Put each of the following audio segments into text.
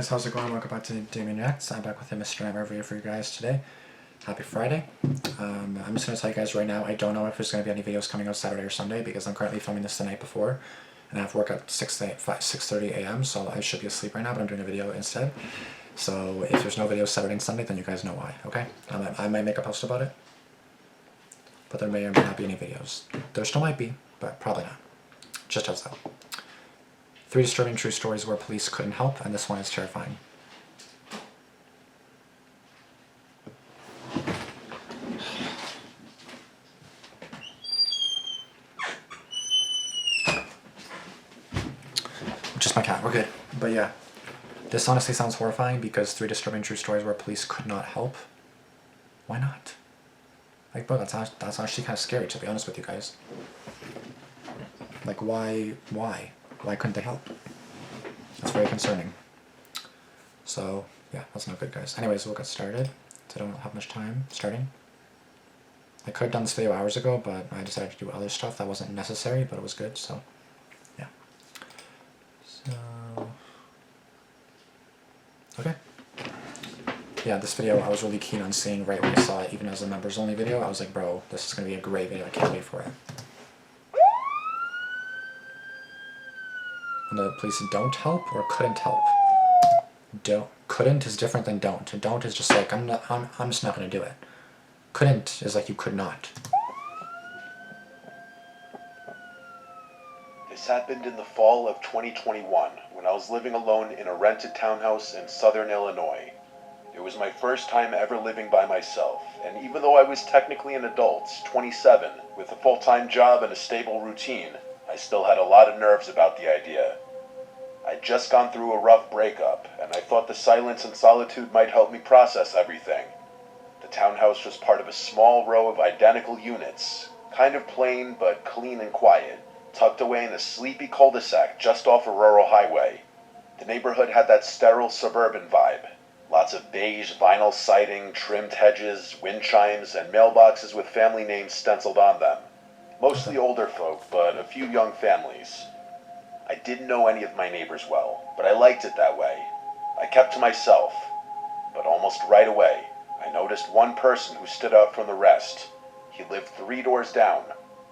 guys, how's it going? Welcome back to Damian Reacts. I'm back with a Mr. Nightmare video for you guys today. Happy Friday. I'm just going to tell you guys right now, I don't know if there's going to be any videos coming out Saturday or Sunday because I'm currently filming this the night before and I have work at 6:30 a.m. so I should be asleep right now, but I'm doing a video instead. So if there's no videos Saturday and Sunday, then you guys know why, okay? I might make a post about it, but there may or may not be any videos. There still might be, but probably not. Just as that. 3 disturbing true stories where police couldn't help, and this one is terrifying. Just my cat, we're good. But yeah, this honestly sounds horrifying because 3 disturbing true stories where police could not help. Why not? Like, bro, that's actually kind of scary, to be honest with you guys. Like, why? Why couldn't they help? That's very concerning. So, yeah, that's not good, guys. Anyways, we'll get started. I don't have much time starting. I could have done this video hours ago, but I decided to do other stuff that wasn't necessary, but it was good, so, yeah. So, okay. Yeah, this video I was really keen on seeing right when I saw it, even as a members only video. I was like, bro, this is going to be a great video, I can't wait for it. When the police don't help or couldn't help. Couldn't is different than don't. Don't is just like, I'm just not going to do it. Couldn't is like you could not. This happened in the fall of 2021 when I was living alone in a rented townhouse in southern Illinois. It was my first time ever living by myself, and even though I was technically an adult, 27, with a full-time job and a stable routine, I still had a lot of nerves about the idea. I'd just gone through a rough breakup, and I thought the silence and solitude might help me process everything. The townhouse was part of a small row of identical units, kind of plain but clean and quiet, tucked away in a sleepy cul-de-sac just off a rural highway. The neighborhood had that sterile suburban vibe. Lots of beige vinyl siding, trimmed hedges, wind chimes, and mailboxes with family names stenciled on them. Mostly older folk, but a few young families. I didn't know any of my neighbors well, but I liked it that way. I kept to myself, but almost right away, I noticed one person who stood out from the rest. He lived 3 doors down,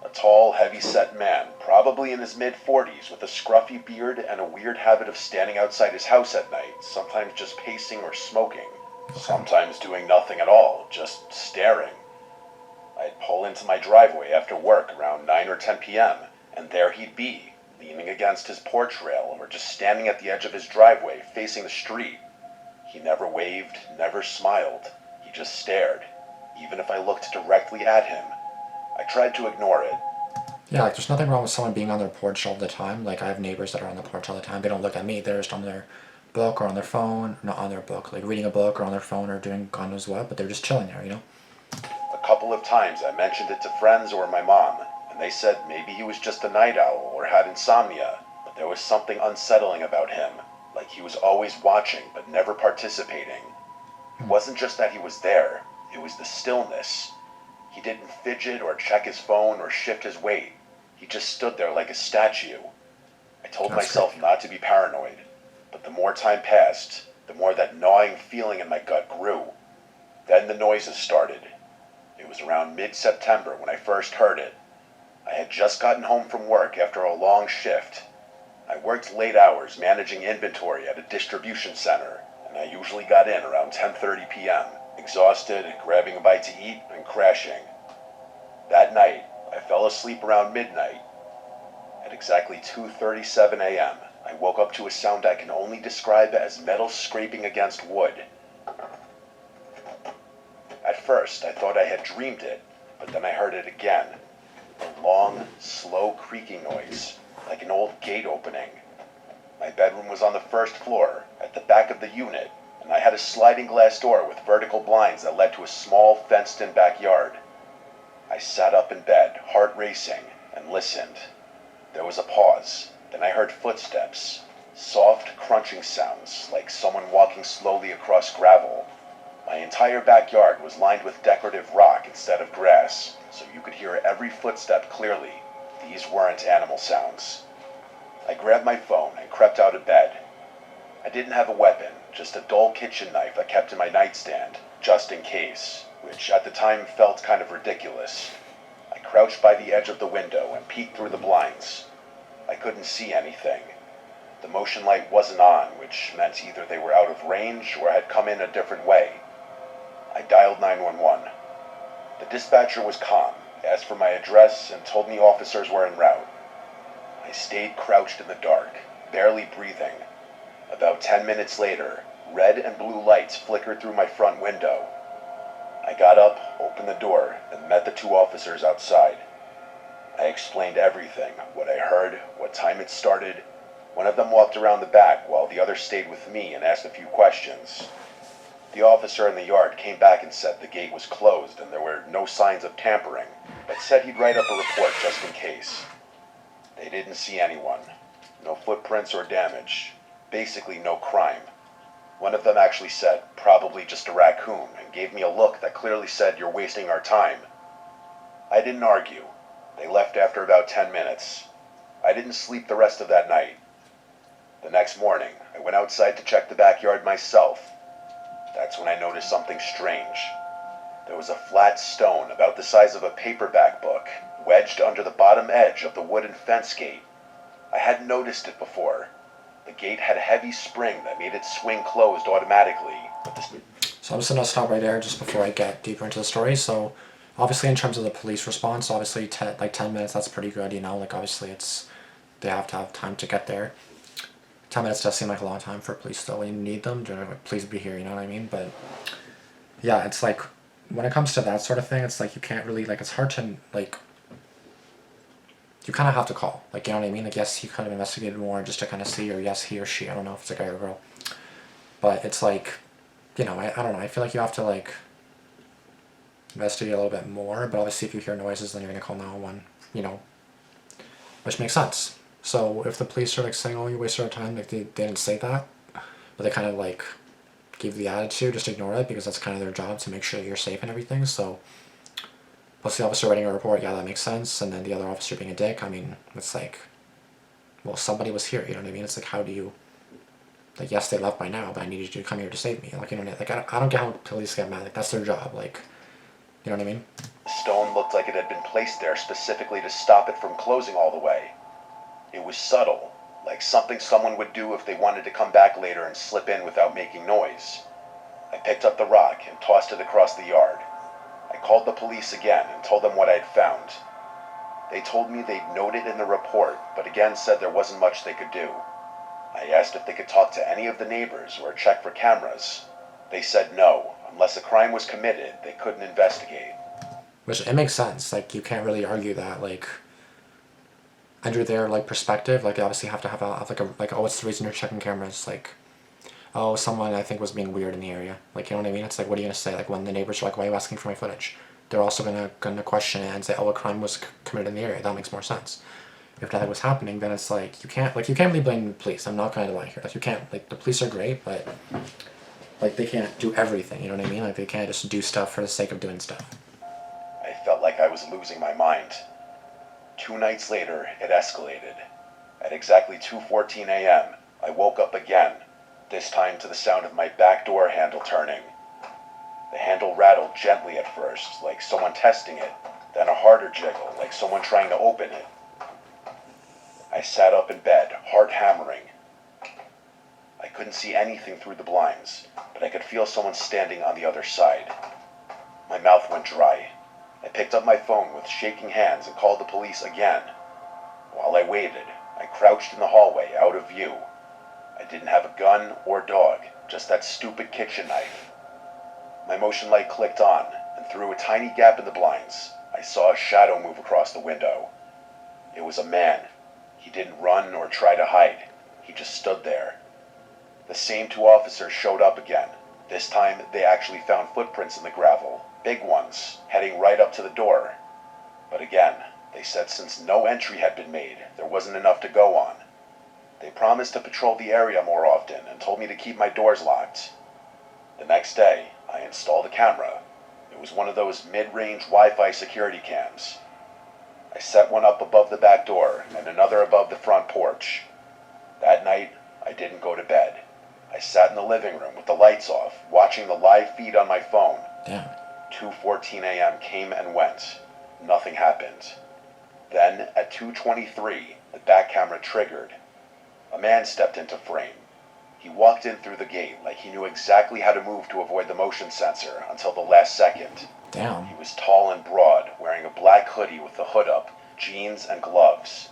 a tall, heavy-set man, probably in his mid-40s, with a scruffy beard and a weird habit of standing outside his house at night, sometimes just pacing or smoking, sometimes doing nothing at all, just staring. I'd pull into my driveway after work around 9 or 10 p.m., and there he'd be, leaning against his porch rail or just standing at the edge of his driveway facing the street. He never waved, never smiled. He just stared, even if I looked directly at him. I tried to ignore it. Yeah, like there's nothing wrong with someone being on their porch all the time. Like I have neighbors that are on the porch all the time. They don't look at me. They're just on their book or on their phone. Not on their book, like reading a book or on their phone or doing God knows what, but they're just chilling there, you know? A couple of times I mentioned it to friends or my mom, and they said maybe he was just a night owl or had insomnia, but there was something unsettling about him, like he was always watching but never participating. It wasn't just that he was there, it was the stillness. He didn't fidget or check his phone or shift his weight. He just stood there like a statue. I told myself not to be paranoid, but the more time passed, the more that gnawing feeling in my gut grew. Then the noises started. It was around mid-September when I first heard it. I had just gotten home from work after a long shift. I worked late hours managing inventory at a distribution center, and I usually got in around 10:30 p.m., exhausted, grabbing a bite to eat, and crashing. That night, I fell asleep around midnight. At exactly 2:37 a.m., I woke up to a sound I can only describe as metal scraping against wood. At first, I thought I had dreamed it, but then I heard it again. A long, slow creaking noise, like an old gate opening. My bedroom was on the first floor, at the back of the unit, and I had a sliding glass door with vertical blinds that led to a small, fenced-in backyard. I sat up in bed, heart racing, and listened. There was a pause, then I heard footsteps, soft, crunching sounds, like someone walking slowly across gravel. My entire backyard was lined with decorative rock instead of grass, so you could hear every footstep clearly. These weren't animal sounds. I grabbed my phone and crept out of bed. I didn't have a weapon, just a dull kitchen knife I kept in my nightstand, just in case, which at the time felt kind of ridiculous. I crouched by the edge of the window and peeked through the blinds. I couldn't see anything. The motion light wasn't on, which meant either they were out of range or had come in a different way. I dialed 911. The dispatcher was calm, asked for my address, and told me officers were en route. I stayed crouched in the dark, barely breathing. About 10 minutes later, red and blue lights flickered through my front window. I got up, opened the door, and met the two officers outside. I explained everything, what I heard, what time it started. One of them walked around the back while the other stayed with me and asked a few questions. The officer in the yard came back and said the gate was closed and there were no signs of tampering, but said he'd write up a report just in case. They didn't see anyone. No footprints or damage. Basically no crime. One of them actually said, probably just a raccoon, and gave me a look that clearly said, "You're wasting our time." I didn't argue. They left after about 10 minutes. I didn't sleep the rest of that night. The next morning, I went outside to check the backyard myself. That's when I noticed something strange. There was a flat stone about the size of a paperback book, wedged under the bottom edge of the wooden fence gate. I hadn't noticed it before. The gate had a heavy spring that made it swing closed automatically. So I'm just gonna stop right there just before I get deeper into the story. So obviously in terms of the police response, obviously 10 minutes, that's pretty good, you know, like obviously they have to have time to get there. 10 minutes does seem like a long time for police though. When you need them, please be here, you know what I mean? But yeah, it's like, when it comes to that sort of thing, it's like you can't really, like, it's hard to, like, you kind of have to call, like, you know what I mean? Like, yes, he could have investigated more just to kind of see, or yes, he or she, I don't know if it's a guy or a girl. But it's like, you know, I don't know, I feel like you have to, like, investigate a little bit more, but obviously if you hear noises, then you're going to call 911, you know, which makes sense. So if the police are, like, saying, oh, you wasted our time, like, they didn't say that, but they kind of, like, give the attitude, just ignore it, because that's kind of their job to make sure that you're safe and everything, so plus the officer writing a report, yeah, that makes sense, and then the other officer being a dick, I mean, it's like, well, somebody was here, you know what I mean? It's like, how do you, like, yes, they left by now, but I needed you to come here to save me, like, you know, like, I don't get how police get mad, like, that's their job, like, you know what I mean? The stone looked like it had been placed there specifically to stop it from closing all the way. It was subtle, like something someone would do if they wanted to come back later and slip in without making noise. I picked up the rock and tossed it across the yard. I called the police again and told them what I'd found. They told me they'd note it in the report, but again said there wasn't much they could do. I asked if they could talk to any of the neighbors or check for cameras. They said no. Unless a crime was committed, they couldn't investigate. Which, it makes sense, like, you can't really argue that, like, under their, like, perspective, like, they obviously have to have like, oh, what's the reason you're checking cameras, like, oh, someone I think was being weird in the area, like, you know what I mean? It's like, what are you gonna say, like, when the neighbors are like, why are you asking for my footage? They're also gonna question it and say, oh, a crime was committed in the area. That makes more sense. If nothing was happening, then it's like, you can't really blame the police. I'm not gonna lie here, like, you can't, like, the police are great, but, like, they can't do everything, you know what I mean? Like, they can't just do stuff for the sake of doing stuff. I felt like I was losing my mind. 2 nights later, it escalated. At exactly 2:14 a.m., I woke up again, this time to the sound of my back door handle turning. The handle rattled gently at first, like someone testing it, then a harder jiggle, like someone trying to open it. I sat up in bed, heart hammering. I couldn't see anything through the blinds, but I could feel someone standing on the other side. My mouth went dry. I picked up my phone with shaking hands and called the police again. While I waited, I crouched in the hallway, out of view. I didn't have a gun or dog, just that stupid kitchen knife. My motion light clicked on, and through a tiny gap in the blinds, I saw a shadow move across the window. It was a man. He didn't run or try to hide. He just stood there. The same 2 officers showed up again. This time, they actually found footprints in the gravel, big ones, heading right up to the door. But again, they said since no entry had been made, there wasn't enough to go on. They promised to patrol the area more often and told me to keep my doors locked. The next day, I installed a camera. It was one of those mid-range Wi-Fi security cams. I set one up above the back door and another above the front porch. That night, I didn't go to bed. I sat in the living room with the lights off, watching the live feed on my phone. Damn. 2:14 a.m. came and went. Nothing happened. Then, at 2:23, the back camera triggered. A man stepped into frame. He walked in through the gate like he knew exactly how to move to avoid the motion sensor until the last second. Damn. He was tall and broad, wearing a black hoodie with the hood up, jeans, and gloves.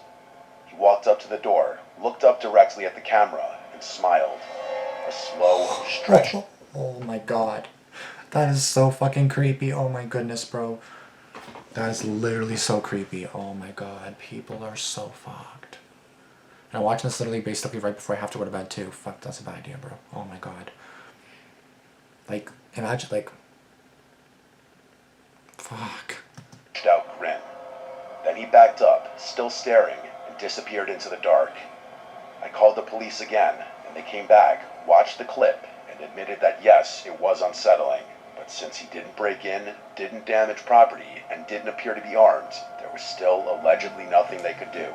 He walked up to the door, looked up directly at the camera, and smiled. A slow, stretch. Oh my god. That is so fucking creepy. Oh my goodness, bro. That is literally so creepy. Oh my god. People are so fucked. And I'm watching this literally basically right before I have to go to bed too. Fuck, that's a bad idea, bro. Oh my god. Like, imagine, like... Fuck. Out grin. Then he backed up, still staring, and disappeared into the dark. I called the police again, and they came back, watched the clip, and admitted that yes, it was unsettling. But since he didn't break in, didn't damage property, and didn't appear to be armed, there was still allegedly nothing they could do.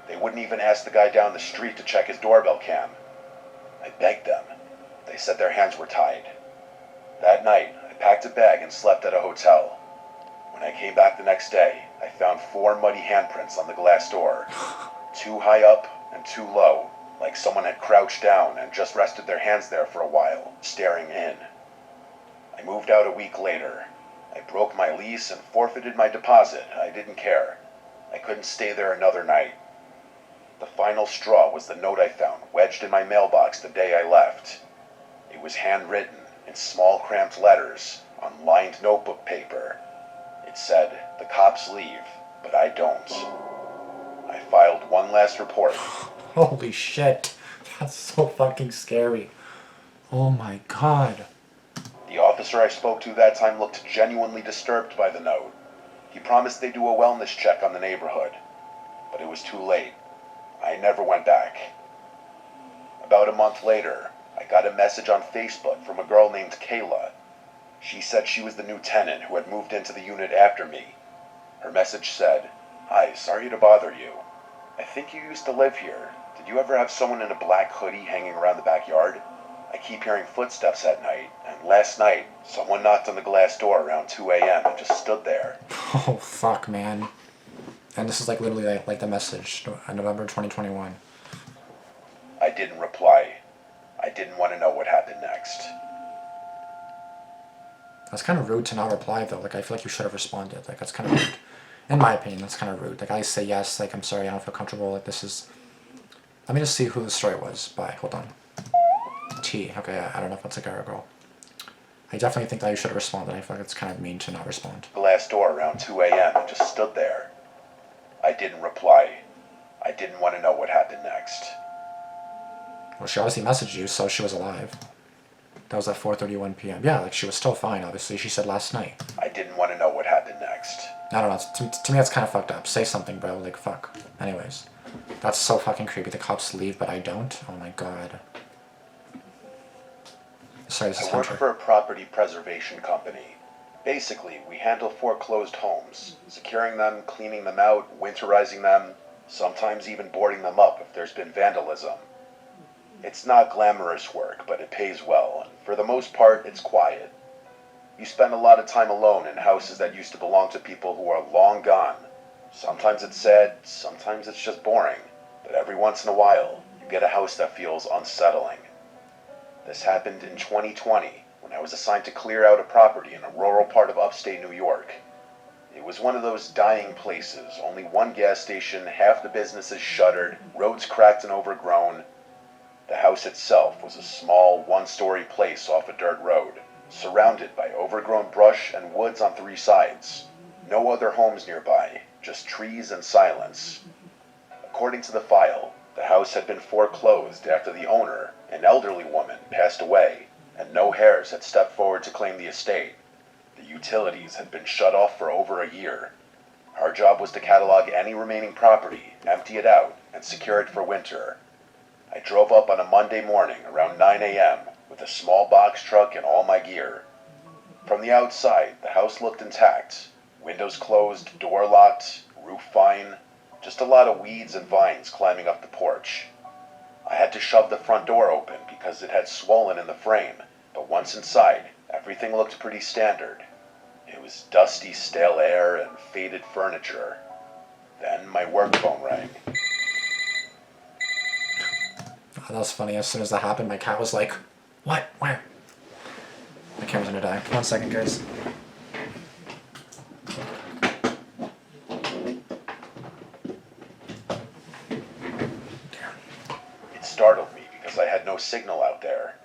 They wouldn't even ask the guy down the street to check his doorbell cam. I begged them. They said their hands were tied. That night, I packed a bag and slept at a hotel. When I came back the next day, I found 4 muddy handprints on the glass door. 2 high up and 2 low, like someone had crouched down and just rested their hands there for a while, staring in. I moved out a week later. I broke my lease and forfeited my deposit. I didn't care. I couldn't stay there another night. The final straw was the note I found wedged in my mailbox the day I left. It was handwritten in small cramped letters on lined notebook paper. It said, "The cops leave, but I don't." I filed one last report. Holy shit. That's so fucking scary. Oh my god. The officer I spoke to that time looked genuinely disturbed by the note. He promised they'd do a wellness check on the neighborhood, but it was too late. I never went back. About a month later, I got a message on Facebook from a girl named Kayla. She said she was the new tenant who had moved into the unit after me. Her message said, "Hi, sorry to bother you. I think you used to live here. Did you ever have someone in a black hoodie hanging around the backyard? I keep hearing footsteps at night, and last night, someone knocked on the glass door around 2 a.m. and just stood there." Oh fuck, man. And this is like literally like the message, November 2021. I didn't reply. I didn't want to know what happened next. That's kind of rude to not reply though. Like I feel like you should have responded. Like that's kind of rude. In my opinion, that's kind of rude. Like I say yes, like I'm sorry, I don't feel comfortable. Like this is... Let me just see who the story was by. Hold on. T. Okay, I don't know if that's a guy or a girl. I definitely think that you should have responded. I feel like it's kind of mean to not respond. Glass door around 2 a.m. and just stood there. I didn't reply. I didn't want to know what happened next. Well, she obviously messaged you, so she was alive. That was at 4:31 p.m. Yeah, like she was still fine, obviously. She said last night. I didn't want to know what happened next. I don't know. To me, that's kind of fucked up. Say something, bro. Like, fuck. Anyways. That's so fucking creepy. The cops leave, but I don't? Oh my god. Sorry, this is I work Hunter. for a property preservation company. Basically, we handle foreclosed homes, securing them, cleaning them out, winterizing them, sometimes even boarding them up if there's been vandalism. It's not glamorous work, but it pays well, and for the most part, it's quiet. You spend a lot of time alone in houses that used to belong to people who are long gone. Sometimes it's sad, sometimes it's just boring, but every once in a while, you get a house that feels unsettling. This happened in 2020, when I was assigned to clear out a property in a rural part of upstate New York. It was one of those dying places, only one gas station, half the businesses shuttered, roads cracked and overgrown. The house itself was a small, one-story place off a dirt road, surrounded by overgrown brush and woods on 3 sides. No other homes nearby, just trees and silence. According to the file, the house had been foreclosed after the owner, an elderly woman, passed away, and no heirs had stepped forward to claim the estate. The utilities had been shut off for over a year. Our job was to catalog any remaining property, empty it out, and secure it for winter. I drove up on a Monday morning around 9 a.m. with a small box truck and all my gear. From the outside, the house looked intact. Windows closed, door locked, roof fine, just a lot of weeds and vines climbing up the porch. I had to shove the front door open because it had swollen in the frame, but once inside, everything looked pretty standard. It was dusty, stale air and faded furniture. Then my work phone rang. Oh, that was funny. As soon as that happened, my cat was like, "What? Where?" My camera's gonna die. 1 second, guys. It startled me because I had no signal out there.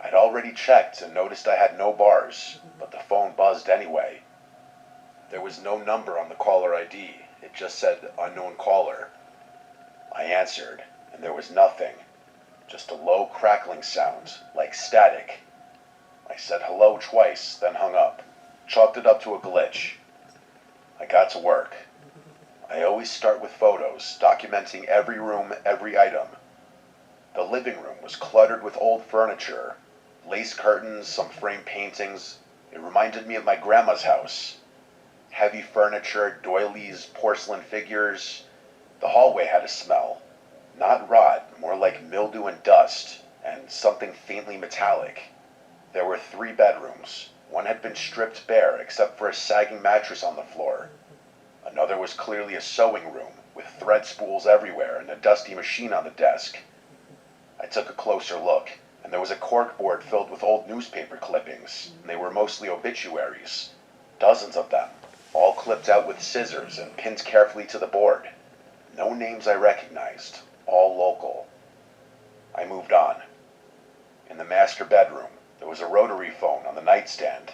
I'd already checked and noticed I had no bars, but the phone buzzed anyway. There was no number on the caller ID. It just said unknown caller. I answered, and there was nothing. Just a low crackling sound, like static. I said hello twice, then hung up. Chalked it up to a glitch. I got to work. I always start with photos, documenting every room, every item. The living room was cluttered with old furniture, lace curtains, some framed paintings. It reminded me of my grandma's house. Heavy furniture, doilies, porcelain figures. The hallway had a smell. Not rot, more like mildew and dust, and something faintly metallic. There were 3 bedrooms. One had been stripped bare except for a sagging mattress on the floor. Another was clearly a sewing room, with thread spools everywhere and a dusty machine on the desk. I took a closer look, and there was a corkboard filled with old newspaper clippings, and they were mostly obituaries. Dozens of them, all clipped out with scissors and pinned carefully to the board. No names I recognized, all local. I moved on. In the master bedroom, there was a rotary phone on the nightstand.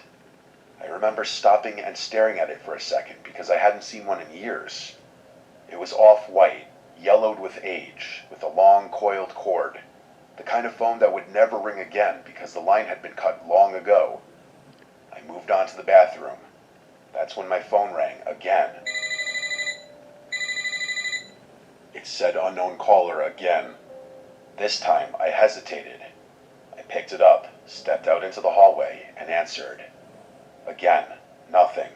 I remember stopping and staring at it for a second because I hadn't seen one in years. It was off-white, yellowed with age, with a long coiled cord. The kind of phone that would never ring again because the line had been cut long ago. I moved on to the bathroom. That's when my phone rang again. It said unknown caller again. This time I hesitated. I picked it up, stepped out into the hallway, and answered. Again, nothing.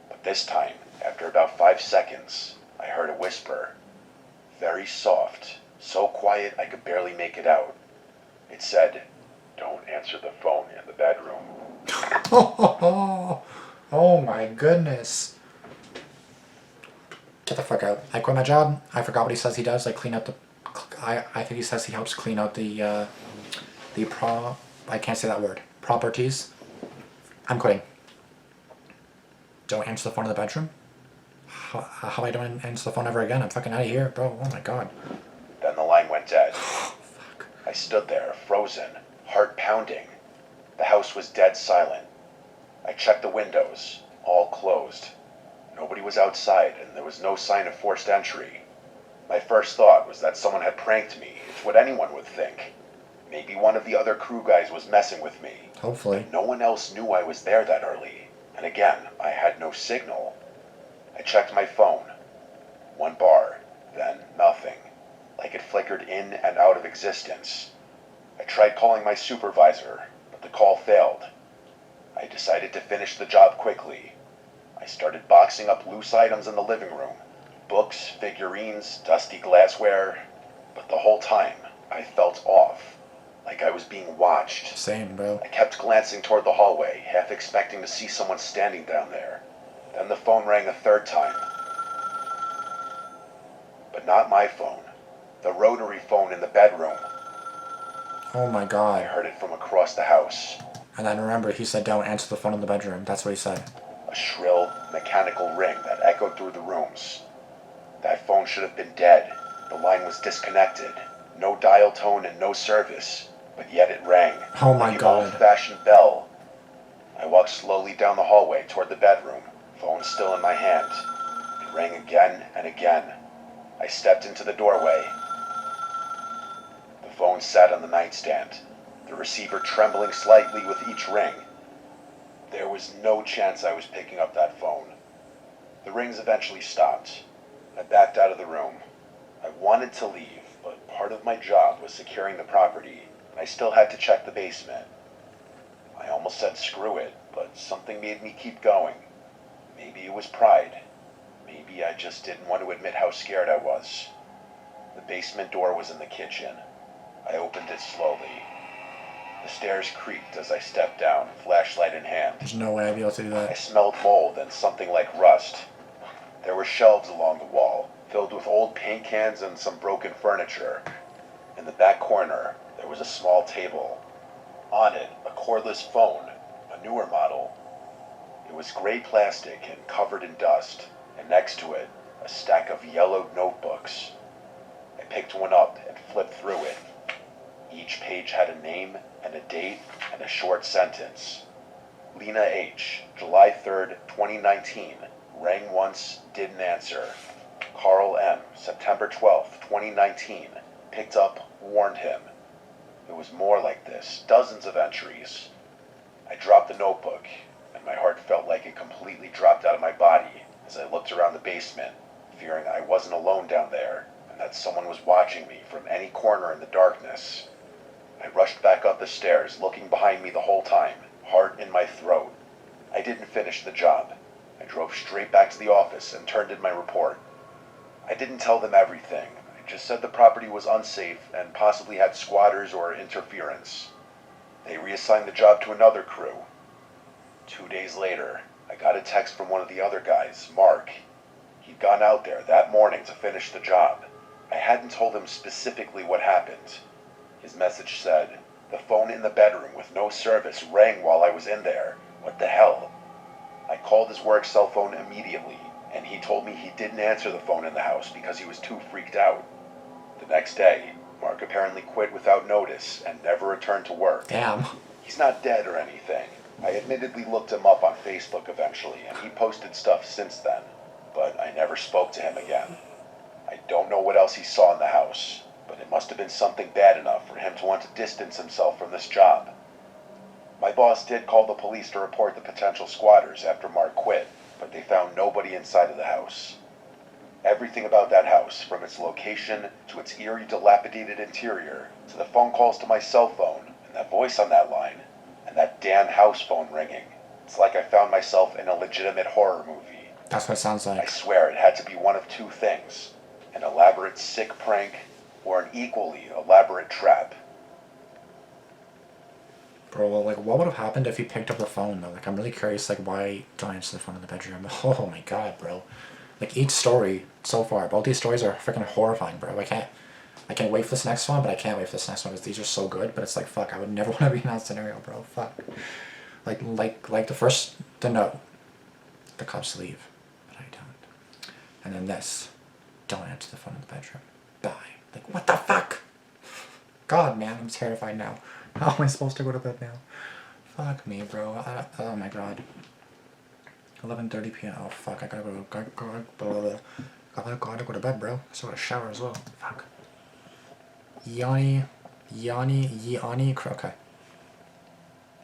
But this time, after about 5 seconds, I heard a whisper. Very soft, so quiet I could barely make it out. It said, "Don't answer the phone in the bedroom." Oh my goodness. Get the fuck out. I quit my job. I forgot what he says he does. Like clean out the... I think he says he helps clean out the I can't say that word. Properties. I'm quitting. Don't answer the phone in the bedroom? How I don't answer the phone ever again? I'm fucking out of here, bro. Oh my god. Then the line went dead. Fuck. I stood there, frozen, heart pounding. The house was dead silent. I checked the windows, all closed. Nobody was outside, and there was no sign of forced entry. My first thought was that someone had pranked me. It's what anyone would think. Maybe one of the other crew guys was messing with me. Hopefully. No one else knew I was there that early. And again, I had no signal. I checked my phone. 1 bar, then nothing. Like it flickered in and out of existence. I tried calling my supervisor, but the call failed. I decided to finish the job quickly. I started boxing up loose items in the living room. Books, figurines, dusty glassware. But the whole time, I felt off. Like I was being watched. Same, bro. I kept glancing toward the hallway, half expecting to see someone standing down there. Then the phone rang a 3rd time. But not my phone. The rotary phone in the bedroom. Oh my I god. heard it from across the house. And then remember, he said don't answer the phone in the bedroom. That's what he said. A shrill, mechanical ring that echoed through the rooms. That phone should have been dead. The line was disconnected. No dial tone and no service. But yet it rang. Oh my like an god. old-fashioned bell. I walked slowly down the hallway toward the bedroom, phone still in my hand. It rang again and again. I stepped into the doorway. The phone sat on the nightstand, the receiver trembling slightly with each ring. There was no chance I was picking up that phone. The rings eventually stopped. I backed out of the room. I wanted to leave, but part of my job was securing the property, and I still had to check the basement. I almost said screw it, but something made me keep going. Maybe it was pride. Maybe I just didn't want to admit how scared I was. The basement door was in the kitchen. I opened it slowly. The stairs creaked as I stepped down, flashlight in hand. There's no way I'd be able to do I that. smelled mold and something like rust. There were shelves along the wall, filled with old paint cans and some broken furniture. In the back corner, there was a small table. On it, a cordless phone, a newer model. It was gray plastic and covered in dust, and next to it, a stack of yellowed notebooks. I picked one up and flipped through it. Each page had a name and a date and a short sentence. Lena H., July 3rd, 2019. Rang once, didn't answer. Carl M., September 12th, 2019. Picked up, warned him. It was more like this, dozens of entries. I dropped the notebook, and my heart felt like it completely dropped out of my body as I looked around the basement, fearing I wasn't alone down there and that someone was watching me from any corner in the darkness. I rushed back up the stairs, looking behind me the whole time, heart in my throat. I didn't finish the job. I drove straight back to the office and turned in my report. I didn't tell them everything. I just said the property was unsafe and possibly had squatters or interference. They reassigned the job to another crew. 2 days later, I got a text from one of the other guys, Mark. He'd gone out there that morning to finish the job. I hadn't told him specifically what happened. His message said, "The phone in the bedroom with no service rang while I was in there. What the hell?" I called his work cell phone immediately, and he told me he didn't answer the phone in the house because he was too freaked out. The next day, Mark apparently quit without notice and never returned to work. Damn. He's not dead or anything. I admittedly looked him up on Facebook eventually, and he posted stuff since then, but I never spoke to him again. I don't know what else he saw in the house, but it must have been something bad enough for him to want to distance himself from this job. My boss did call the police to report the potential squatters after Mark quit, but they found nobody inside of the house. Everything about that house, from its location to its eerie, dilapidated interior, to the phone calls to my cell phone, and that voice on that line, and that damn house phone ringing. It's like I found myself in a legitimate horror movie. That's what it sounds I like. swear it had to be one of two things: an elaborate sick prank or an equally elaborate trap. Bro, well, like, what would have happened if he picked up the phone, though? Like, I'm really curious, like, why don't answer the phone in the bedroom? Oh my god, bro. Like, each story so far, both these stories are freaking horrifying, bro. I can't wait for this next one, but I can't wait for this next one because these are so good, but it's like, fuck, I would never want to be in that scenario, bro. Fuck. Like the note. The cops leave, but I don't. And then this. Don't answer the phone in the bedroom. Bye. Like, what the fuck? God, man, I'm terrified now. How am I supposed to go to bed now? Fuck me, bro. Oh my god. 11:30 p.m. Oh fuck, I gotta go to bed, bro. I still gotta shower as well. Fuck. Yanni. Okay.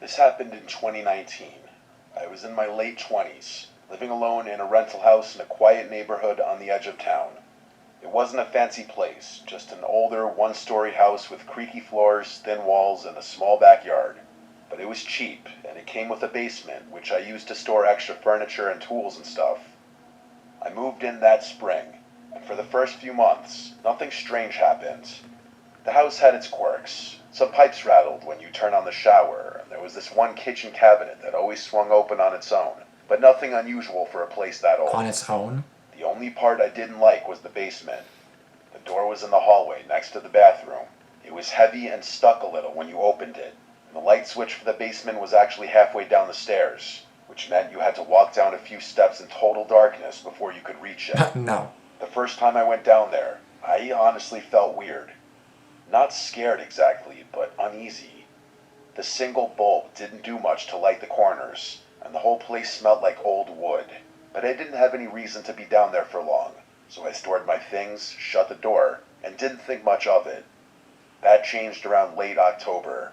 This happened in 2019. I was in my late 20s, living alone in a rental house in a quiet neighborhood on the edge of town. It wasn't a fancy place, just an older one-story house with creaky floors, thin walls, and a small backyard. But it was cheap, and it came with a basement, which I used to store extra furniture and tools and stuff. I moved in that spring, and for the first few months, nothing strange happened. The house had its quirks. Some pipes rattled when you turn on the shower, and there was this one kitchen cabinet that always swung open on its own, but nothing unusual for a place that old. On its own? The only part I didn't like was the basement. The door was in the hallway next to the bathroom. It was heavy and stuck a little when you opened it, and the light switch for the basement was actually halfway down the stairs, which meant you had to walk down a few steps in total darkness before you could reach it. No. The first time I went down there, I honestly felt weird. Not scared exactly, but uneasy. The single bulb didn't do much to light the corners, and the whole place smelled like old wood. But I didn't have any reason to be down there for long, so I stored my things, shut the door, and didn't think much of it. That changed around late October.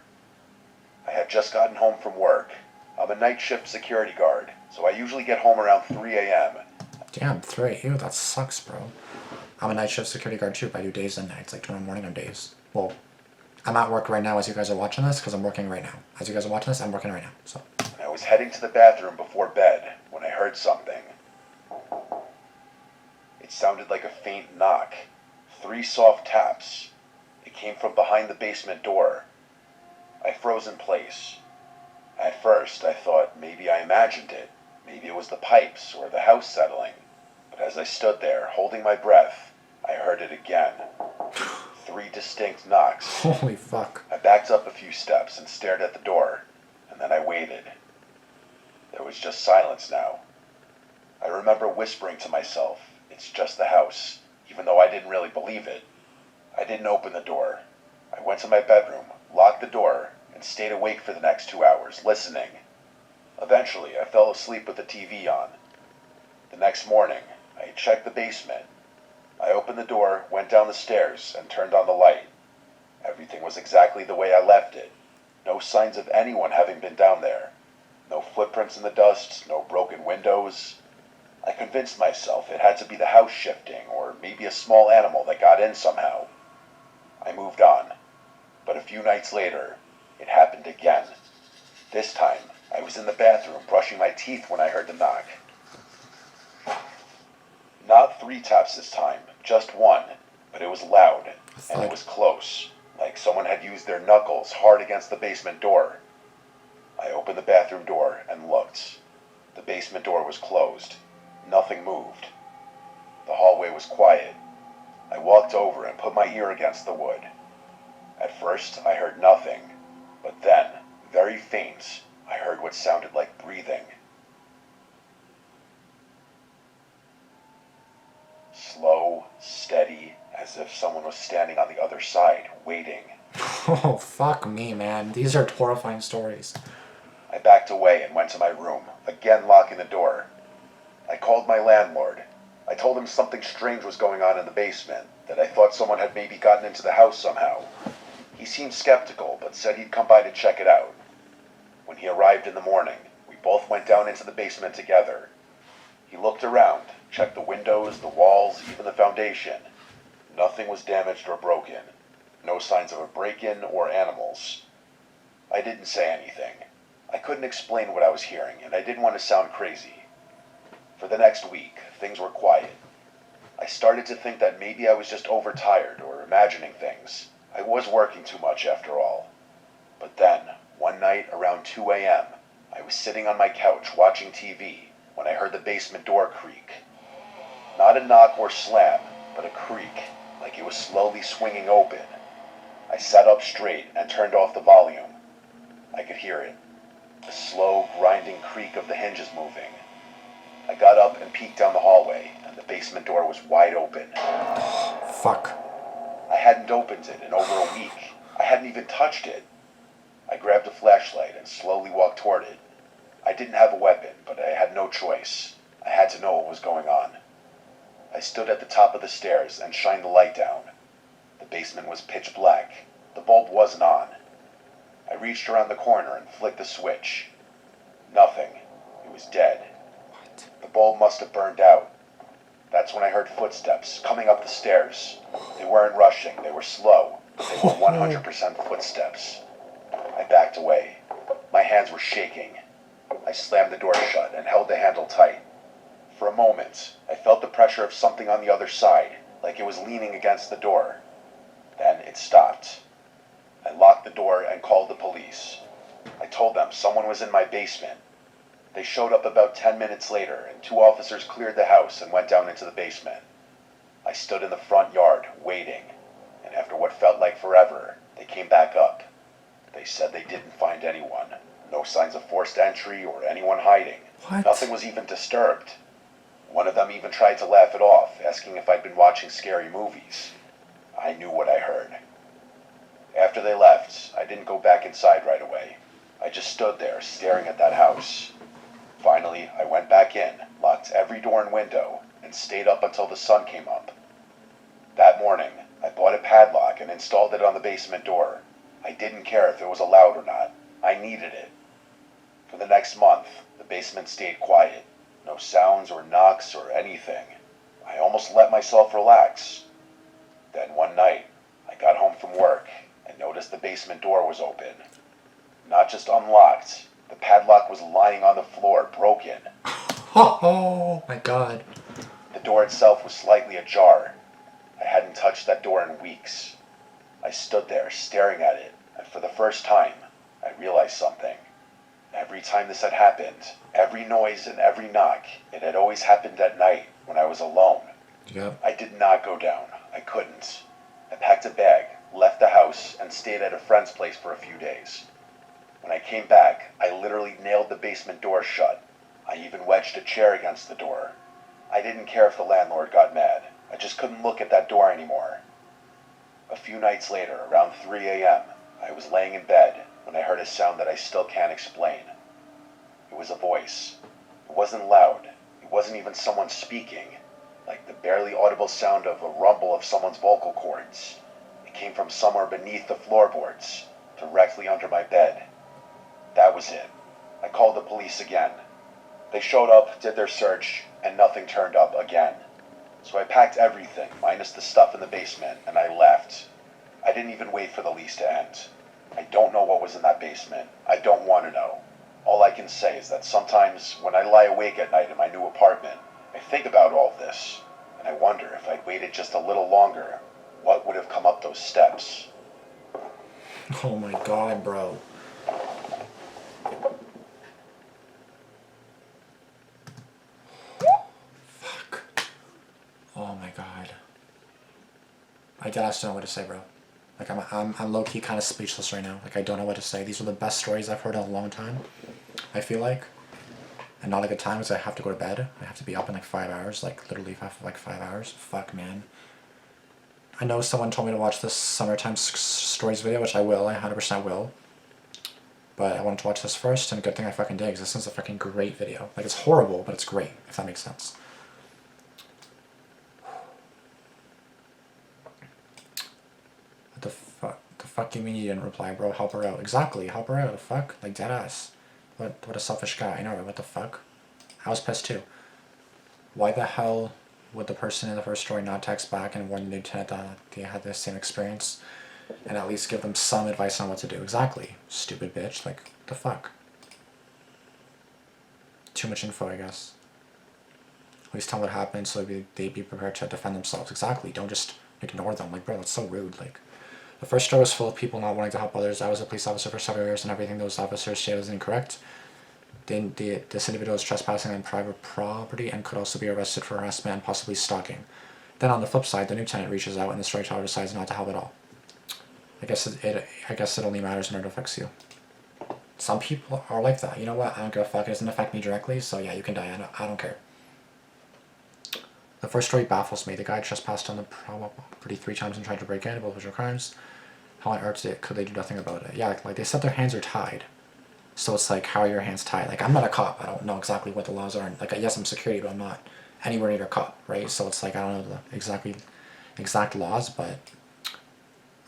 I had just gotten home from work. I'm a night shift security guard, so I usually get home around 3 a.m. Damn, 3. Ew, that sucks, bro. I'm a night shift security guard too, but I do days and nights, like tomorrow morning on days. Well, I'm at work right now as you guys are watching this, because I'm working right now. As you guys are watching this, I'm working right now, so. I was heading to the bathroom before bed when I heard something. It sounded like a faint knock. 3 soft taps. It came from behind the basement door. I froze in place. At first, I thought maybe I imagined it. Maybe it was the pipes or the house settling. But as I stood there, holding my breath, I heard it again. 3 distinct knocks. Holy fuck. I backed up a few steps and stared at the door, and then I waited. There was just silence now. I remember whispering to myself, "It's just the house," even though I didn't really believe it. I didn't open the door. I went to my bedroom, locked the door, and stayed awake for the next 2 hours, listening. Eventually, I fell asleep with the TV on. The next morning, I checked the basement. I opened the door, went down the stairs, and turned on the light. Everything was exactly the way I left it. No signs of anyone having been down there. No footprints in the dust, no broken windows. I convinced myself it had to be the house shifting, or maybe a small animal that got in somehow. I moved on. But a few nights later, it happened again. This time, I was in the bathroom brushing my teeth when I heard the knock. Not 3 taps this time, just 1, but it was loud, and it was close, like someone had used their knuckles hard against the basement door. I opened the bathroom door and looked. The basement door was closed. Nothing moved. The hallway was quiet. I walked over and put my ear against the wood. At first, I heard nothing, but then, very faint, I heard what sounded like breathing. Slow, steady, as if someone was standing on the other side, waiting. Oh, fuck me, man. These are horrifying stories. I backed away and went to my room, again locking the door. I called my landlord. I told him something strange was going on in the basement, that I thought someone had maybe gotten into the house somehow. He seemed skeptical, but said he'd come by to check it out. When he arrived in the morning, we both went down into the basement together. He looked around, checked the windows, the walls, even the foundation. Nothing was damaged or broken. No signs of a break-in or animals. I didn't say anything. I couldn't explain what I was hearing, and I didn't want to sound crazy. For the next week, things were quiet. I started to think that maybe I was just overtired or imagining things. I was working too much after all. But then, one night around 2 a.m., I was sitting on my couch watching TV when I heard the basement door creak. Not a knock or slam, but a creak, like it was slowly swinging open. I sat up straight and turned off the volume. I could hear it, the slow, grinding creak of the hinges moving. I got up and peeked down the hallway, and the basement door was wide open. Fuck. I hadn't opened it in over a week. I hadn't even touched it. I grabbed a flashlight and slowly walked toward it. I didn't have a weapon, but I had no choice. I had to know what was going on. I stood at the top of the stairs and shined the light down. The basement was pitch black. The bulb wasn't on. I reached around the corner and flicked the switch. Nothing. It was dead. What? The bulb must have burned out. That's when I heard footsteps coming up the stairs. They weren't rushing, they were slow, but they were 100% footsteps. I backed away. My hands were shaking. I slammed the door shut and held the handle tight. For a moment, I felt the pressure of something on the other side, like it was leaning against the door. Then it stopped. I locked the door and called the police. I told them someone was in my basement. They showed up about 10 minutes later, and 2 officers cleared the house and went down into the basement. I stood in the front yard, waiting, and after what felt like forever, they came back up. They said they didn't find anyone. No signs of forced entry or anyone hiding. What? Nothing was even disturbed. One of them even tried to laugh it off, asking if I'd been watching scary movies. I knew what I heard. After they left, I didn't go back inside right away. I just stood there, staring at that house. Finally, I went back in, locked every door and window, and stayed up until the sun came up. That morning, I bought a padlock and installed it on the basement door. I didn't care if it was allowed or not. I needed it. For the next month, the basement stayed quiet. No sounds or knocks or anything. I almost let myself relax. Then one night, I got home from work and noticed the basement door was open. Not just unlocked, the padlock was lying on the floor, broken. Oh my god. The door itself was slightly ajar. I hadn't touched that door in weeks. I stood there staring at it, and for the first time, I realized something. Every time this had happened, every noise and every knock, it had always happened at night when I was alone. Yep. I did not go down. I couldn't. I packed a bag, left the house, and stayed at a friend's place for a few days. When I came back, I literally nailed the basement door shut. I even wedged a chair against the door. I didn't care if the landlord got mad. I just couldn't look at that door anymore. A few nights later, around 3 a.m., I was laying in bed when I heard a sound that I still can't explain. It was a voice. It wasn't loud. It wasn't even someone speaking. Like the barely audible sound of a rumble of someone's vocal cords. It came from somewhere beneath the floorboards, directly under my bed. That was it. I called the police again. They showed up, did their search, and nothing turned up again. So I packed everything, minus the stuff in the basement, and I left. I didn't even wait for the lease to end. I don't know what was in that basement. I don't want to know. All I can say is that sometimes when I lie awake at night in my new apartment, I think about all this, and I wonder if I'd waited just a little longer, what would have come up those steps? Oh my god, bro. Fuck. Oh my god. I just don't know what to say, bro. Like, I'm low-key kind of speechless right now. Like, I don't know what to say. These are the best stories I've heard in a long time, I feel like. And not a good time because I have to go to bed. I have to be up in like 5 hours, like literally like 5 hours. Fuck, man. I know someone told me to watch this summertime stories video, which I will. I 100% will. But I wanted to watch this first, and good thing I fucking did, because this is a fucking great video. Like, it's horrible, but it's great, if that makes sense. What the fuck? The fuck do you mean you didn't reply, bro? Help her out. Exactly, help her out. The fuck? Like, deadass. What a selfish guy. I know, right? What the fuck? I was pissed too. Why the hell would the person in the first story not text back and warn the lieutenant that they had the same experience and at least give them some advice on what to do? Exactly. Stupid bitch. Like, the fuck? Too much info, I guess. At least tell them what happened so they'd be prepared to defend themselves. Exactly. Don't just ignore them. Like, bro, that's so rude. Like, the first story was full of people not wanting to help others. I was a police officer for several years, and everything those officers said was incorrect. This individual is trespassing on private property and could also be arrested for harassment and possibly stalking. Then on the flip side, the lieutenant reaches out and the storyteller decides not to help at all. I guess it only matters when it affects you. Some people are like that. You know what? I don't give a fuck. It doesn't affect me directly, so yeah, you can die. I don't care. The first story baffles me. The guy trespassed on the property 3 times and tried to break in, both were crimes. How on earth could they do nothing about it? Yeah, like they said their hands are tied. So it's like, how are your hands tied? Like, I'm not a cop. I don't know exactly what the laws are. Like, yes, I'm security, but I'm not anywhere near a cop, right? So it's like, I don't know the exact laws, but,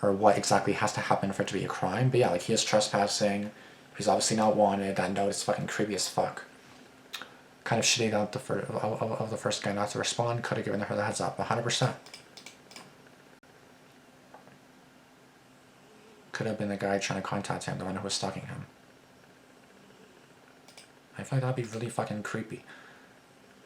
or what exactly has to happen for it to be a crime. But yeah, like, he is trespassing. He's obviously not wanted. That note is fucking creepy as fuck. Kind of shitty of the first guy not to respond. Could have given her the heads up. 100%. Could have been the guy trying to contact him, the one who was stalking him. I feel like that'd be really fucking creepy.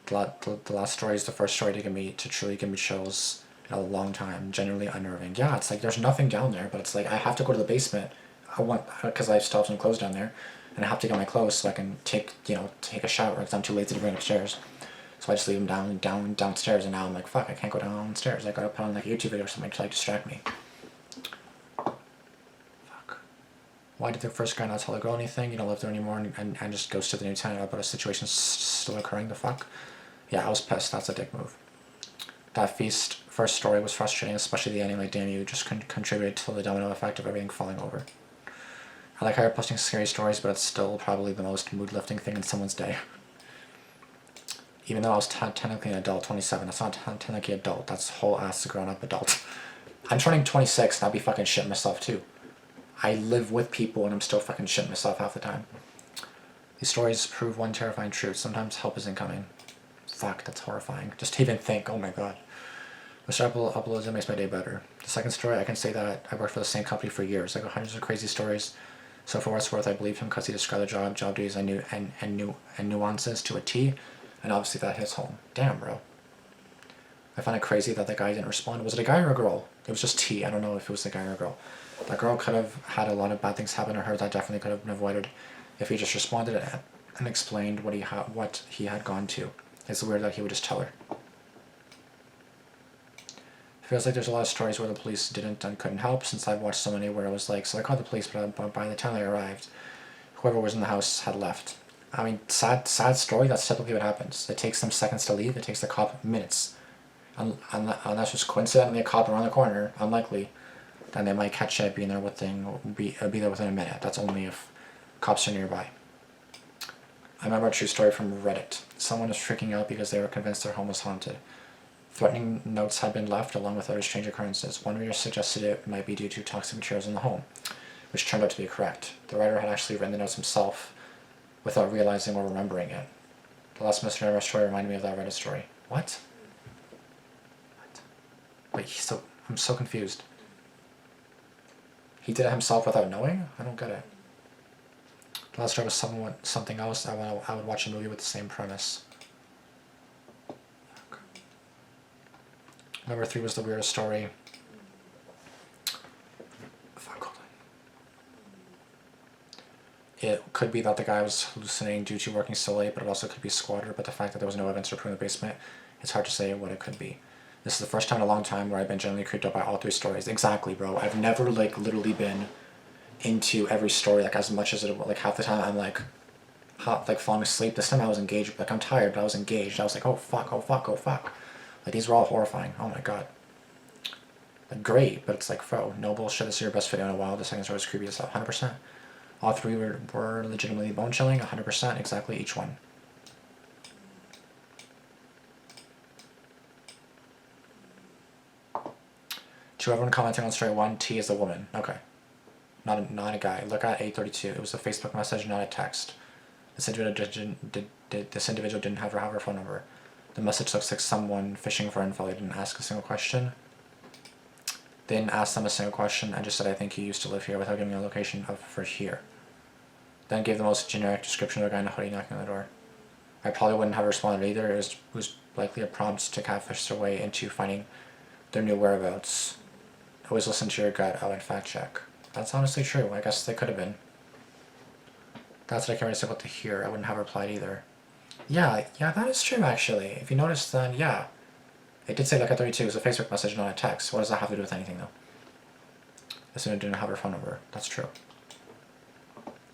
The last story is the first story to truly give me chills in a long time. Genuinely unnerving. Yeah, it's like there's nothing down there, but it's like I have to go to the basement. Because I still have some clothes down there, and I have to get my clothes so I can take a shower because I'm too lazy to bring upstairs. So I just leave them downstairs, and now I'm like, fuck, I can't go downstairs. I gotta put on like a YouTube video or something to like distract me. Why did the first guy not tell the girl anything? You don't live there anymore, and just goes to the lieutenant about a situation still occurring? The fuck? Yeah, I was pissed. That's a dick move. That first story was frustrating, especially the ending. Like, damn, you just contributed to the domino effect of everything falling over. I like how you're posting scary stories, but it's still probably the most mood-lifting thing in someone's day. Even though I was technically an adult, 27, that's not technically adult. That's whole ass grown-up adult. I'm turning 26, and I'll be fucking shitting myself too. I live with people and I'm still fucking shitting myself half the time. These stories prove one terrifying truth. Sometimes help isn't coming. Fuck, that's horrifying. Just to even think, oh my god. Mr. uploads, it makes my day better. The second story, I can say that I worked for the same company for years. I got hundreds of crazy stories. So for what it's worth, I believe him because he described the job duties and nuances to a T. And obviously that hits home. Damn, bro. I find it crazy that the guy didn't respond. Was it a guy or a girl? It was just T. I don't know if it was a guy or a girl. That girl could have had a lot of bad things happen to her that definitely could have been avoided if he just responded and explained what he had gone to. It's weird that he would just tell her. Feels like there's a lot of stories where the police didn't and couldn't help, since I've watched so many where it was like, so I called the police, but by the time they arrived, whoever was in the house had left. I mean, sad story, that's typically what happens. It takes them seconds to leave, it takes the cop minutes. Unless it's coincidentally a cop around the corner, unlikely, then they might catch it being there be there within a minute. That's only if cops are nearby. I remember a true story from Reddit. Someone was freaking out because they were convinced their home was haunted. Threatening notes had been left along with other strange occurrences. One reader suggested it might be due to toxic materials in the home, which turned out to be correct. The writer had actually written the notes himself without realizing or remembering it. The last Mr. Never story reminded me of that Reddit story. What? Wait, I'm so confused. He did it himself without knowing? I don't get it. The last story was something else. I would watch a movie with the same premise. Number 3 was the weirdest story. Fuck, hold on. It could be that the guy was hallucinating due to working so late, but it also could be squatter, but the fact that there was no evidence or proof in the basement, it's hard to say what it could be. This is the first time in a long time where I've been genuinely creeped out by all 3 stories. Exactly, bro. I've never, like, literally been into every story, like, as much as it, like, half the time I'm, like, falling asleep. This time I was engaged. Like, I'm tired, but I was engaged. I was like, oh, fuck, oh, fuck, oh, fuck. Like, these were all horrifying. Oh my god. Like, great, but it's like, bro, no bullshit. This is your best video in a while. The second story was creepy as hell. 100%. All 3 were legitimately bone-chilling. 100%, exactly, each one. To everyone commenting on story 1, T is a woman. Okay. Not a guy. Look at 832. It was a Facebook message, not a text. This individual didn't have her phone number. The message looks like someone fishing for info. They didn't ask a single question. They didn't ask them a single question and just said, I think you used to live here, without giving a location for here. Then gave the most generic description of a guy in a hoodie knocking on the door. I probably wouldn't have responded either. It was likely a prompt to catfish their way into finding their new whereabouts. Always listen to your gut. I would fact check. That's honestly true. I guess they could have been. That's what I can't really say about the here. I wouldn't have replied either. Yeah, that is true actually. If you notice, then yeah. It did say like at 32 it was a Facebook message, not a text. What does that have to do with anything though? The student didn't have her phone number. That's true.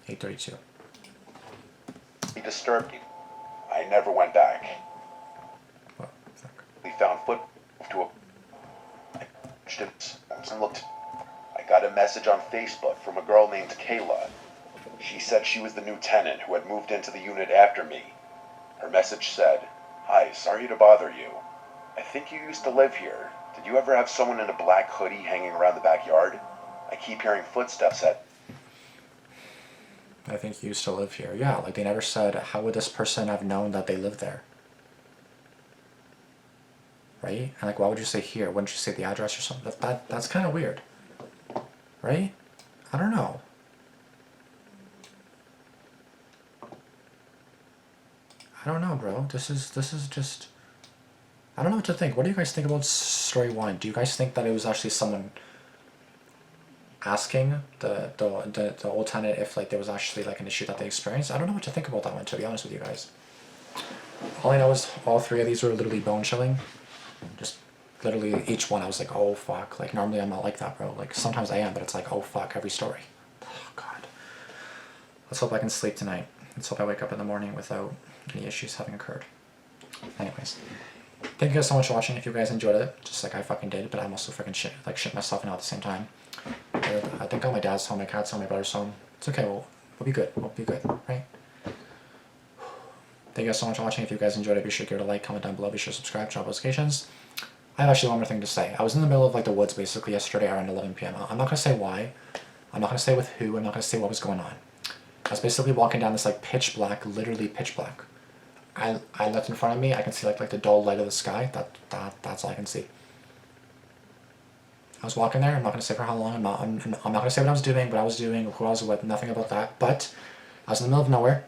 832. He disturbed you. I never went back. What? Fuck. We found foot to a... I got a message on Facebook from a girl named Kayla. She said she was the new tenant who had moved into the unit after me. Her message said, "Hi, sorry to bother you. I think you used to live here. Did you ever have someone in a black hoodie hanging around the backyard? I keep hearing footsteps at..." I think you used to live here. Yeah, like they never said, how would this person have known that they lived there? Right? And like, why would you say here? Wouldn't you say the address or something? That's kind of weird. Right? I don't know. I don't know, bro. This is just... I don't know what to think. What do you guys think about story 1? Do you guys think that it was actually someone asking the old tenant if like there was actually like an issue that they experienced? I don't know what to think about that one, to be honest with you guys. All I know is all 3 of these were literally bone chilling. Just literally each one I was like, oh fuck. Like normally I'm not like that, bro. Like sometimes I am, but it's like, oh fuck, every story. Oh god. Let's hope I can sleep tonight. Let's hope I wake up in the morning without any issues having occurred. Anyways. Thank you guys so much for watching. If you guys enjoyed it, just like I fucking did, but I'm also freaking shit myself now at the same time. I think all my dad's home, my cat's home, my brother's home. It's okay, we'll be good. We'll be good, right? Thank you guys so much for watching. If you guys enjoyed it, be sure to give it a like, comment down below, be sure to subscribe, turn on notifications. I have actually one more thing to say. I was in the middle of like the woods basically yesterday around 11 p.m. I'm not going to say why. I'm not going to say with who. I'm not going to say what was going on. I was basically walking down this like pitch black, literally pitch black. I looked in front of me, I can see like the dull light of the sky. That's all I can see. I was walking there, I'm not going to say for how long, I'm not going to say what I was doing, who I was with, nothing about that, but I was in the middle of nowhere,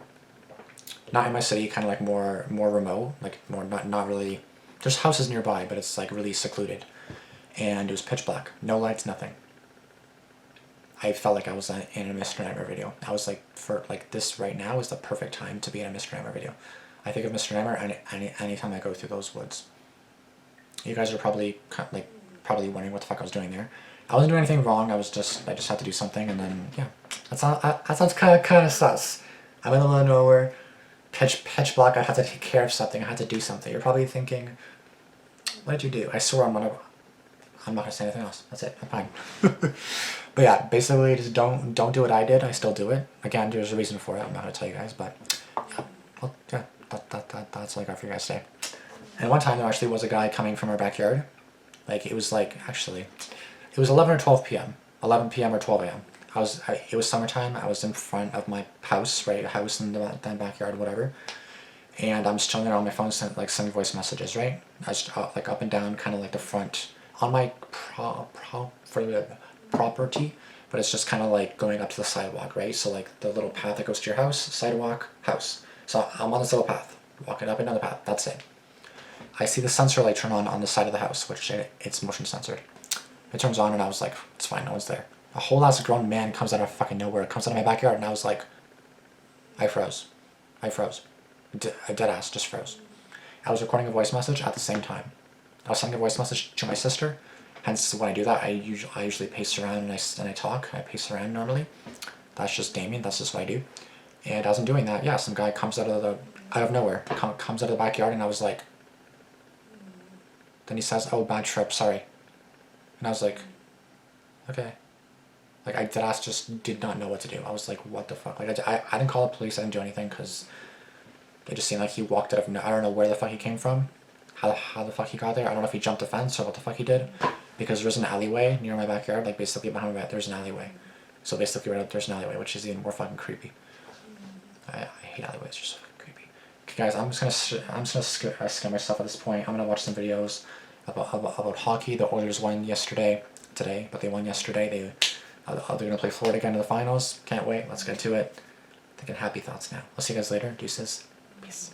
not in my city, kind of like more remote, like more, not really, there's houses nearby, but it's like really secluded. And it was pitch black. No lights, nothing. I felt like I was in a Mr. Nightmare video. I was like, for like this right now is the perfect time to be in a Mr. Nightmare video. I think of Mr. Nightmare anytime I go through those woods. You guys are probably wondering what the fuck I was doing there. I wasn't doing anything wrong. I just had to do something, and then yeah, that sounds kind of sus. I'm in the middle of nowhere, pitch black. I had to take care of something. I had to do something. You're probably thinking, what did you do? I swear I'm not gonna say anything else. That's it. I'm fine. But yeah, basically just don't do what I did. I still do it. Again, there's a reason for it. I'm not gonna tell you guys, but yeah, well, yeah, that's all I got for you guys today. And one time there actually was a guy coming from our backyard. Like it was 11 or 12 p.m. 11 p.m. or 12 a.m. It was summertime. I was in front of my house, right? A house in the backyard, whatever. And I'm just chilling there on my phone, sending voice messages, right? I just like up and down, kind of like the front on my property, but it's just kind of like going up to the sidewalk, right? So like the little path that goes to your house, sidewalk, house. So I'm on this little path, walking up and down the path. That's it. I see the sensor light turn on the side of the house, which it's motion censored. It turns on and I was like, it's fine, no one's there. A whole ass grown man comes out of fucking nowhere, comes out of my backyard, and I was like, I froze. Dead ass, just froze. I was recording a voice message at the same time. I was sending a voice message to my sister, hence when I do that, I usually pace around and I talk. I pace around normally. That's just Damian, that's just what I do. And as I'm doing that, yeah, some guy comes out of nowhere, comes out of the backyard, and I was like, then he says, oh, bad trip, sorry. And I was like, okay. Like, I deadass just did not know what to do. I was like, what the fuck? Like, I didn't call the police, I didn't do anything, because it just seemed like he walked out of, I don't know where the fuck he came from, how the fuck he got there. I don't know if he jumped a fence or what the fuck he did, because there's an alleyway near my backyard, like, basically behind my back, there's an alleyway. So basically right up there's an alleyway, which is even more fucking creepy. I hate alleyways, they're so fucking creepy. Okay, guys, I'm just gonna scare myself at this point. I'm gonna watch some videos about hockey. The Oilers won today, but they won yesterday. They're gonna play Florida again in the finals. Can't wait. Let's get to it. Thinking happy thoughts now. I'll see you guys later. Deuces. Peace.